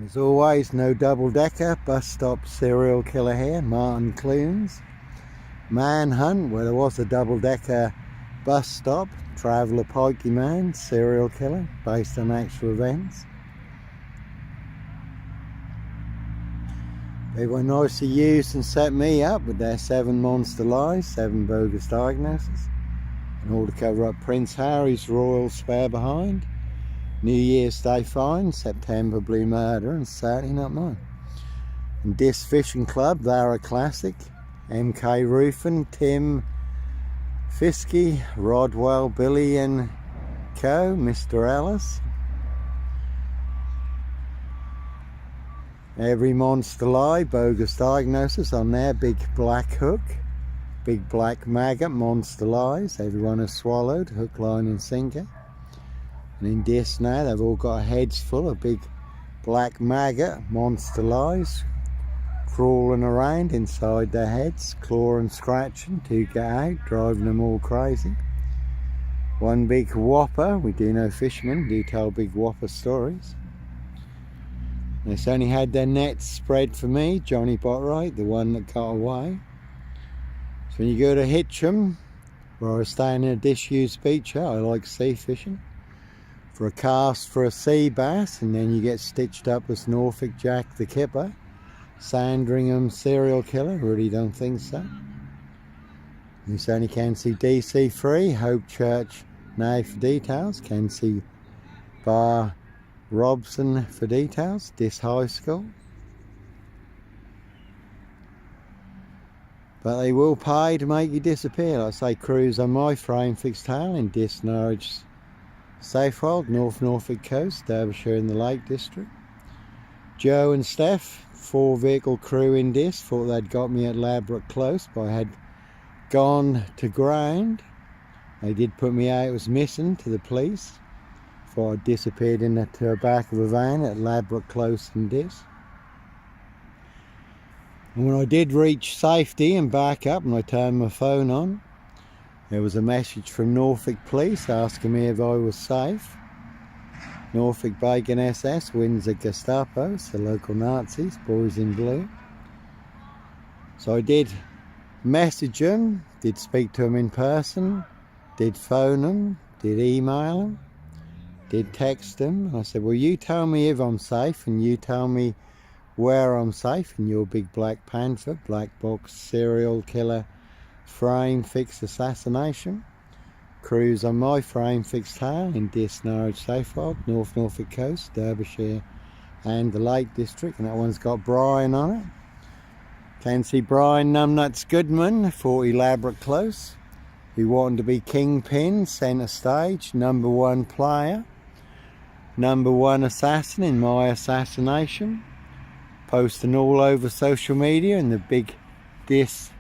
As always, no double-decker, bus stop serial killer here, Martin Clunes. Manhunt, where there was a double-decker bus stop, Traveller Pikey Man, serial killer, based on actual events. They were nicely used and set me up with their 7 monster lies, 7 bogus diagnoses, and all to cover up Prince Harry's royal spare behind. New Year's Day fine, September blue murder, and certainly not mine. And Dis Fishing Club, they're a classic. MK Roofing, Tim Fiskey, Rodwell, Billy and Co, Mr. Ellis. Every monster lie, bogus diagnosis on their big black hook. Big black maggot, monster lies. Everyone has swallowed, hook, line and sinker. And in Dis now, they've all got heads full of big black maggot, monster lies, crawling around inside their heads, clawing and scratching to get out, driving them all crazy. One big whopper, we do know fishermen do tell big whopper stories. It's only had their nets spread for me, Johnny Botwright, the one that got away. So when you go to Hitcham, where I was staying in a disused beach, I like sea fishing. For a cast for a sea bass, and then you get stitched up as Norfolk Jack the Kipper, Sandringham serial killer, really don't think so. You certainly can see DC3, Hope Church now for details, can see Bar Robson for details, Dis High School. But they will pay to make you disappear. Like I say, cruise on my frame fixed tail in Dis Norwich Safehold, North Norfolk Coast, Derbyshire in the Lake District. Joe and Steph, 4-vehicle crew in Dis, thought they'd got me at Ladbroke Close, but I had gone to ground. They did put me out as missing to the police. Thought I'd disappeared in the back of a van at Ladbroke Close in Dis. And when I did reach safety and back up and I turned my phone on, there was a message from Norfolk Police asking me if I was safe. Norfolk Bacon SS, Windsor Gestapos, the local Nazis, boys in blue. So I did message them, did speak to them in person, did phone them, did email them, did text them. I said, well, you tell me if I'm safe and you tell me where I'm safe in your big black panther, black box serial killer frame fixed assassination. Cruise on my frame fixed tail in Dis Norwich Safehold, North Norfolk Coast, Derbyshire and the Lake District, and that one's got Brian on it. Can see Brian Numbnuts Goodman, 40 Ladbroke Close, who wanted to be kingpin, centre stage, #1 player, #1 assassin in my assassination, posting all over social media in the big Dis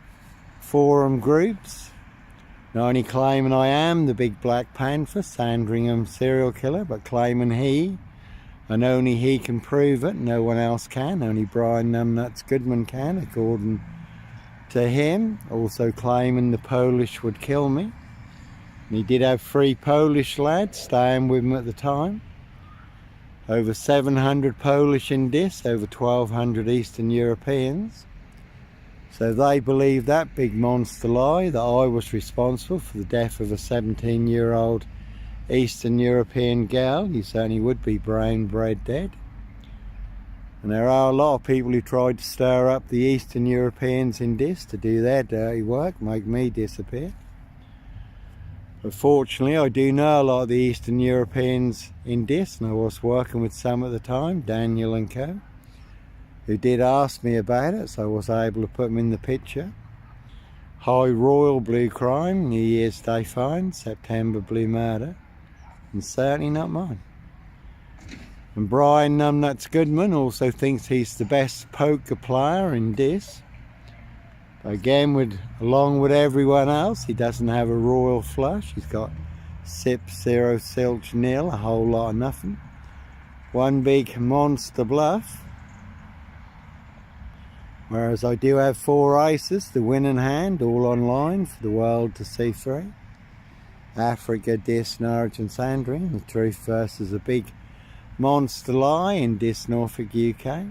forum groups, not only claiming I am the big black panther, Sandringham serial killer, but claiming he, and only he can prove it, no one else can, only Brian Numbnuts Goodman can, according to him, also claiming the Polish would kill me. And he did have 3 Polish lads staying with him at the time. Over 700 Polish in Dis, over 1,200 Eastern Europeans. So they believe that big monster lie, that I was responsible for the death of a 17-year-old Eastern European girl. You certainly would be brain bred dead. And there are a lot of people who tried to stir up the Eastern Europeans in Dis to do their dirty work, make me disappear. But fortunately, I do know a lot of the Eastern Europeans in Dis, and I was working with some at the time, Daniel and Co, who did ask me about it, so I was able to put them in the picture. High Royal blue crime, New Year's Day fine, September blue murder, and certainly not mine. And Brian Numbnuts Goodman also thinks he's the best poker player in Dis. Again, along with everyone else, he doesn't have a royal flush. He's got sip, 0, silch, nil, a whole lot of nothing. One big monster bluff. Whereas I do have 4 aces, the winning hand, all online for the world to see through. Africa, Dis, Norwich and Sandringham, the truth versus a big monster lie in this Norfolk, UK.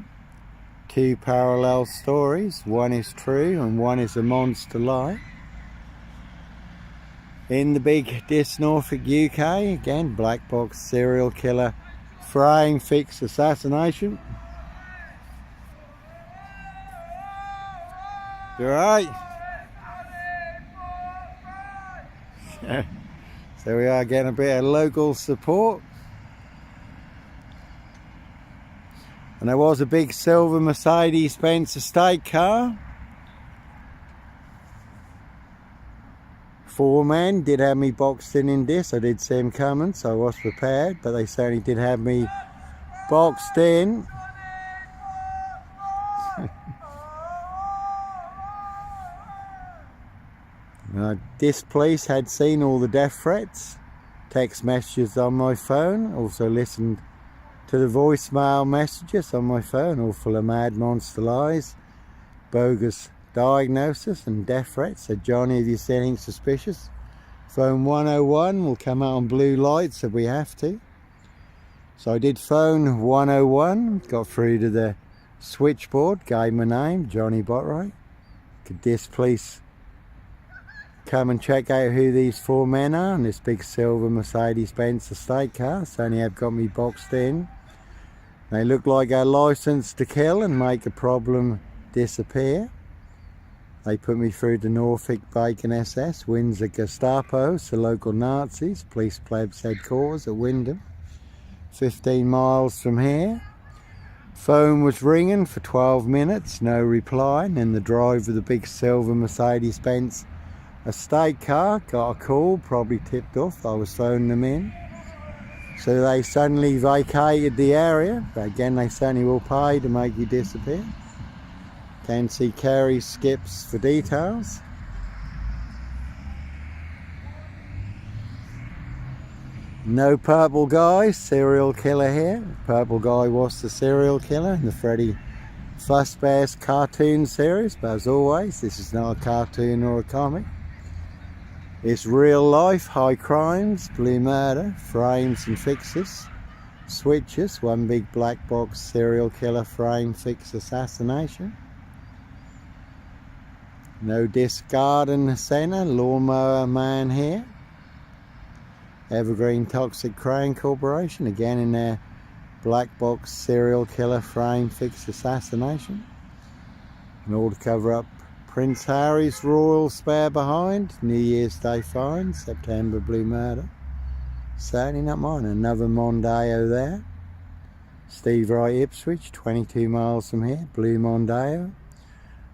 Two parallel stories, one is true and one is a monster lie. In the big Dis Norfolk, UK, again, black box serial killer frame fix assassination. You alright? So we are getting a bit of local support. And there was a big silver Mercedes-Benz estate car. 4 men did have me boxed in this. I did see him coming, so I was prepared, but they certainly did have me boxed in. This police had seen all the death threats, text messages on my phone, also listened to the voicemail messages on my phone, all full of mad monster lies, bogus diagnosis and death threats. Said, Johnny, have you seen anything suspicious? Phone 101 will come out on blue lights if we have to. So I did phone 101, got through to the switchboard, gave my name, Johnny Botwright. Could this police come and check out who these 4 men are in this big silver Mercedes-Benz estate car. Certainly have got me boxed in. They look like a license to kill and make a problem disappear. They put me through the Norfolk Bacon SS, Windsor Gestapo, the local Nazis, police plebs headquarters at Wyndham, 15 miles from here. Phone was ringing for 12 minutes, no reply, and then the driver of the big silver Mercedes-Benz estate car got a call, probably tipped off, I was phoning them in. So they suddenly vacated the area, but again they certainly will pay to make you disappear. Can see Kerry skips for details. No purple guy, serial killer here. Purple guy was the serial killer in the Freddy Fazbear's cartoon series, but as always, this is not a cartoon or a comic. It's real life, high crimes, blue murder, frames and fixes, switches, one big black box serial killer frame fix assassination. No disc garden centre, lawnmower man here. Evergreen Toxic Crane Corporation, again in their black box serial killer frame fix assassination. And all to cover up Prince Harry's royal spare behind, New Year's Day find, September blue murder. Certainly not mine. Another Mondeo there. Steve Wright Ipswich, 22 miles from here, blue Mondeo.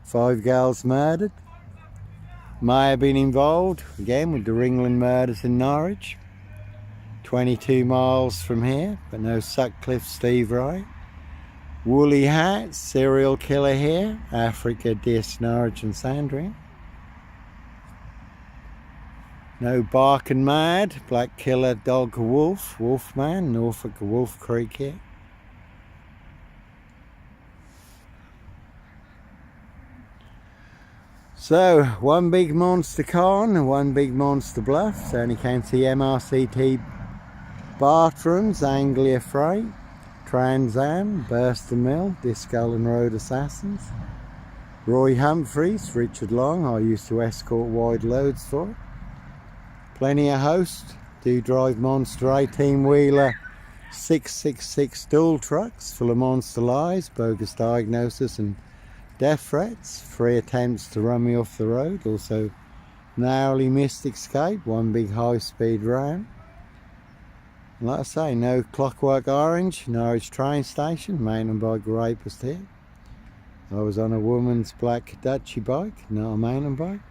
5 girls murdered. May have been involved again with the Ringland murders in Norwich. 22 miles from here, but no Sutcliffe Steve Wright. Woolly Hat, serial killer here, Africa, Dis, Norwich and Sandringham. No Bark and Mad, black killer dog wolf, Wolfman, Norfolk Wolf Creek here. So, one big monster con and one big monster bluff. So only came to see MRCT bathrooms, Anglia Freight, Trans Am, Burston Mill, Discull and Road Assassins. Roy Humphreys, Richard Long, I used to escort wide loads for it. Plenty of hosts, do drive monster 18-wheeler 666 dual trucks full of monster lies, bogus diagnosis and death threats, 3 attempts to run me off the road, also narrowly missed escape, one big high-speed ram. And like I say, no Clockwork Orange, Norwich train station, mountain bike rapist here. I was on a woman's black Dutchy bike, not a mountain bike.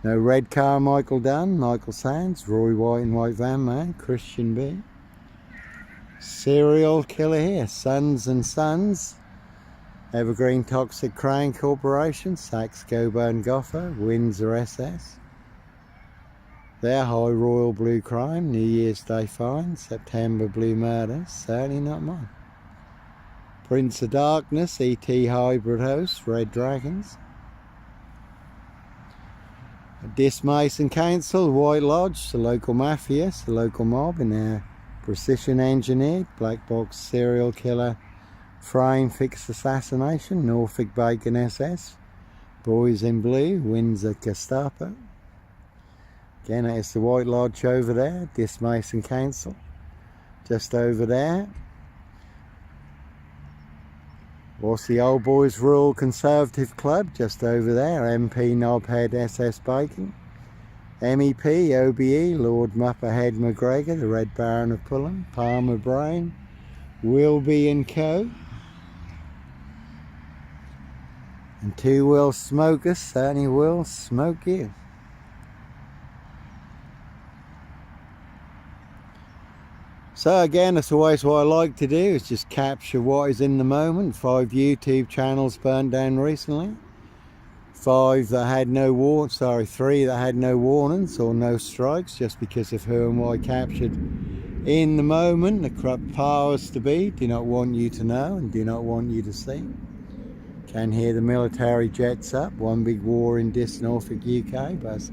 No red car, Michael Dunn, Michael Sands, Roy White and White Van Man, Christian B. Serial killer here, Sons and Sons. Evergreen Toxic Crane Corporation, Saks Goburn Goffer, Windsor SS. Their High Royal Blue Crime, New Year's Day Find, September Blue Murder, certainly not mine. Prince of Darkness, ET Hybrid Host, Red Dragons. Dis Mason Council, White Lodge, the local mafia, the local mob in their Precision engineered, black box serial killer, frame fixed assassination, Norfolk Bacon SS, Boys in Blue, Windsor Gestapo. Again, it's the White Lodge over there, Dismason Council, just over there. What's the Old Boys Rural Conservative Club, just over there, MP Knobhead SS Bacon. MEP, OBE, Lord Mupperhead McGregor, the Red Baron of Pulham, Palmer Brain, Wilby and Co. And two will smoke us, certainly will smoke you. So again, that's always what I like to do, is just capture what is in the moment. 5 YouTube channels burnt down recently. 3 that had no warnings or no strikes, just because of who and what I captured in the moment. The corrupt powers to be do not want you to know and do not want you to see. Can hear the military jets up, one big war in Norfolk, UK, but as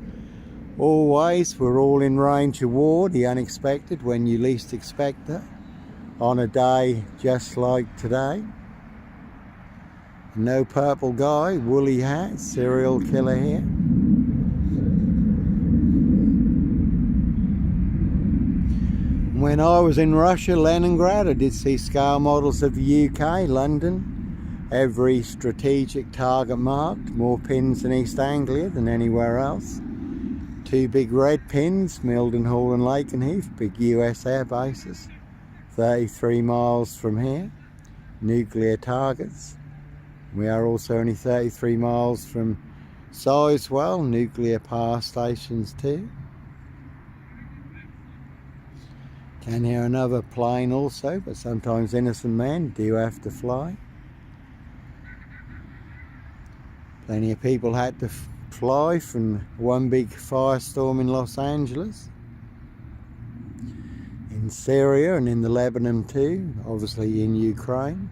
always, we're all in range of war, the unexpected when you least expect it, on a day just like today. No purple guy, woolly hat, serial killer here. When I was in Russia, Leningrad, I did see scale models of the UK, London. Every strategic target marked, more pins in East Anglia than anywhere else. 2 big red pins, Mildenhall and Lakenheath, big US air bases. 33 miles from here, nuclear targets. We are also only 33 miles from Sizewell, nuclear power stations too. Can hear another plane also, but sometimes innocent men do have to fly. Plenty of people had to fly from one big firestorm in Los Angeles, in Syria and in the Lebanon too, obviously in Ukraine.